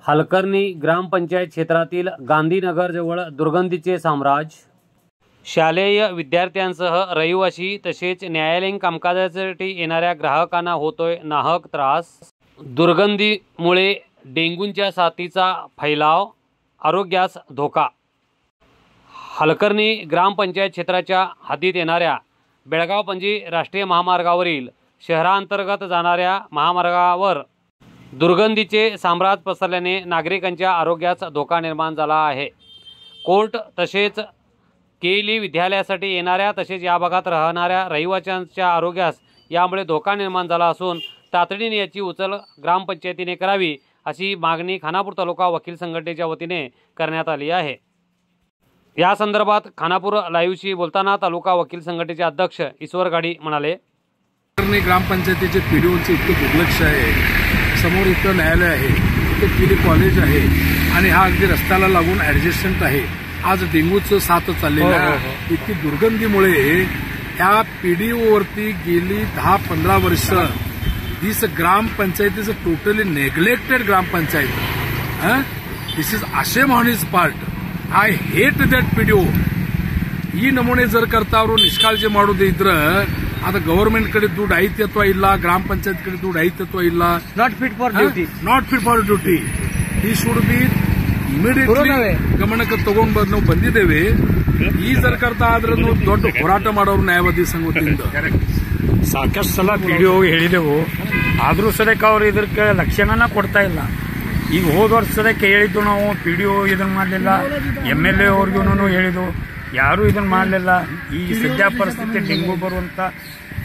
हलकर्णी ग्रामपंचायत क्षेत्रातील गांधीनगर जवळ दुर्गंधीचे साम्राज्य। शालेय विद्यार्थ्यांसह रहिवासी तसेच न्यायालयीन कामकाजासाठी येणाऱ्या ग्राहकांना होतोय नाहक त्रास। दुर्गंधीमुळे डेंग्यूच्या साथीचा फैलाव, आरोग्यास धोका। हलकर्णी ग्रामपंचायत क्षेत्राच्या हद्दीत येणाऱ्या बेळगाव पणजी राष्ट्रीय महामार्गावरील शहरांतर्गत जाणाऱ्या महामार्गावर दुर्गंधीचे साम्राज्य पसरल्याने नागरिकांच्या आरोग्यास धोका निर्माण झाला आहे। कोर्ट तसेच केली विद्यालयासाठी येणाऱ्या तसेच या भागात राहणाऱ्या रहिवाशांच्या आरोग्यास यामुळे धोका निर्माण झाला असून तातडीने याची उचल ग्रामपंचायतीने करावी अशी मागणी खानापूर तालुका वकील संघटनेच्या वतीने करण्यात आली आहे। या संदर्भात खानापूर लाईव्हशी बोलताना तालुका वकील संघटनेचे अध्यक्ष ईश्वर गाडी म्हणाले, ग्रामपंचायतीचे पीडीओचे इतके दुर्लक्ष आहे। समोर इथं न्यायालय आहे, इथे केली कॉलेज आहे आणि हा अगदी रस्त्याला लागून ॲडजस्टंट आहे। आज डेंग्यूचं साथ चाललेलं आहे। इतकी दुर्गंधीमुळे ह्या पीडीओवरती गेली 10-15 वर्ष this gram panchayat is totally neglected gram panchayat. This is a shame on his part. I hate that PDO. ಈ ನಮೂನೆ ಜರ್ ಕರ್ತಾವ್ರು ನಿಷ್ಕಾಳಜಿ ಮಾಡೋದು ಇದ್ರ ಅದು ಗವರ್ಮೆಂಟ್ ಕಡೆ ದುಡ್ಡು ಐತಿ ಅಥವಾ ಇಲ್ಲ, ಗ್ರಾಮ ಪಂಚಾಯತ್ ಕಡೆ ದುಡ್ಡು ಐತಿ ಅಥವಾ ಇಲ್ಲ, ನಾಟ್ ಫಿಟ್ ಫಾರ್ ಡ್ಯೂಟಿ ಈ ಶುಡ್ ಬಿ ಇಮಿಡಿಯೇಟ್ಲಿ ಗಮನಕ್ಕೆ ತಗೊಂಡು ನಾವು ಬಂದಿದ್ದೇವೆ। ಈ ಜರ್ ಕರ್ತಾ ಆದ್ರೂ ದೊಡ್ಡ ಹೋರಾಟ ಮಾಡೋರು ನ್ಯಾಯವಾದಿ ಸಂಘದಿಂದ ಸಾಕಷ್ಟು ಸಲ ಪಿಡಿಒ ಹೇಳಿದೆವು, ಆದ್ರೂ ಸದಕ ಅವ್ರು ಇದಕ್ಕೆ ಲಕ್ಷಣನ ಕೊಡ್ತಾ ಇಲ್ಲ। ಈಗ ಹೋದ ವರ್ಷದಕ್ಕೆ ಹೇಳಿದ್ದು ನಾವು ಪಿಡಿಒ ಇದನ್ನ ಮಾಡಲಿಲ್ಲ, MLA ಅವ್ರಿಗೂ ಹೇಳಿದ್ವು, ಯಾರೂ ಇದನ್ನ ಮಾಡಲಿಲ್ಲ। ಈ ಸದ್ಯ ಪರಿಸ್ಥಿತಿ ಡೆಂಗು ಬರುವಂತ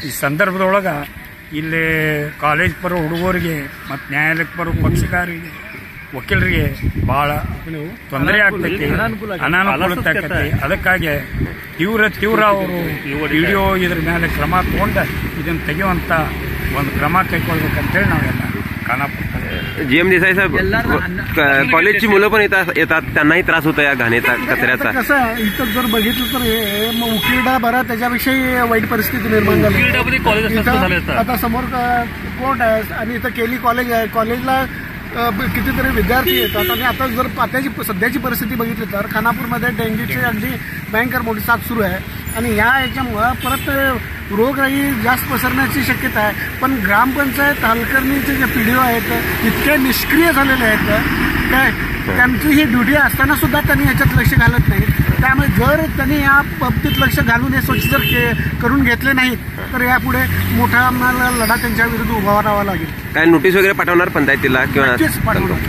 ಈ ಸಂದರ್ಭದೊಳಗ ಇಲ್ಲಿ ಕಾಲೇಜ್ ಪರ ಹುಡುಗರಿಗೆ ಮತ್ತು ನ್ಯಾಯಾಲಯಕ್ಕೆ ಬರೋ ಪಕ್ಷಕಾರರಿಗೆ ವಕೀಲರಿಗೆ ಬಹಳ ತೊಂದರೆ ಆಗ್ತೈತಿ, ಅನಾನುಕೂಲತೆ ಆಗ್ತೈತಿ। ಅದಕ್ಕಾಗಿ ತೀವ್ರ ಅವರು ಪಿಡಿಒ ಇದ್ರ ಮೇಲೆ ಕ್ರಮ ತಗೊಂಡು ಇದನ್ನ ತೆಗೆಯುವಂತ ಒಂದು ಕ್ರಮ ಕೈಗೊಳ್ಬೇಕಂತೇಳಿ ನಾವೆಲ್ಲ खानापूर GM देसाई साहेब, कॉलेजची मुलं पण येतात, त्यांनाही त्रास होतो या घाणीचा, कचऱ्याचा। कसं इथं जर बघितलं तर हे उकिरडा बरा त्याच्यापेक्षाही वाईट परिस्थिती निर्माण झाली। आता समोर कोर्ट आहे आणि इथं केली कॉलेज आहे, कॉलेजला कितीतरी विद्यार्थी येतात आणि आता जर सध्याची परिस्थिती बघितली तर खानापूरमध्ये डेंग्यूची अगदी भयंकर मोठी साथ सुरू आहे आणि याच्यामुळं परत रोगराई जास्त पसरण्याची शक्यता आहे। पण ग्रामपंचायत हलकर्णीचे जे पीडीओ आहेत इतके निष्क्रिय झालेले आहेत काय, त्यांची ही ड्युटी असताना सुद्धा त्यांनी याच्यात लक्ष घालत नाही। त्यामुळे जर त्यांनी या बाबतीत लक्ष घालून हे स्वच्छ जर करून घेतले नाहीत तर यापुढे मोठा लढा त्यांच्या विरुद्ध उभा राहावा लागेल। काय नोटीस वगैरे पाठवणार पंचायतीला किंवा पाठवणार?